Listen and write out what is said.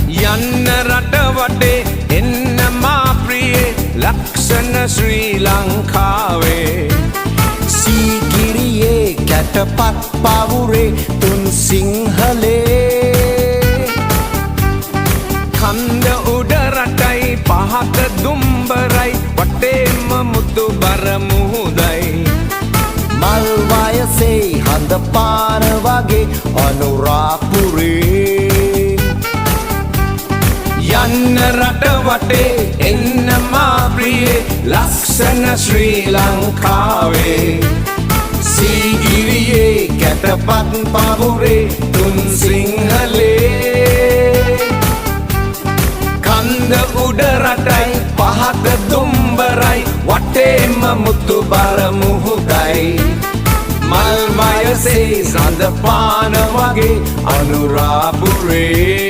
යන්න රට වටේ එන්න මා ප්‍රියේ ලක්ෂණ ශ්‍රී ලංකාවේ සීගිරියේ කැටපත් පවුරේ තුන් සිංහලේ කන්ද උඩ රටයි පහත දුම්බරයි වටේම මුතු බර මුහුදයි මල් වයසේ හඳ පාන වගේ අනුරාපුරේ යන්න රට වටේ එන්න මා ප්‍රියේ ලක්ෂණ ශ්‍රී ලංකාවේ සීගිරියේ කැටපත් පවුරේ තුන් සිංහලේ කන්ද උඩ රටයි පහත දුම්බරයි වටේම මුතු බර මුහුදයි මල් වයසේ සඳ පාන වගේ අනුරාපුරේ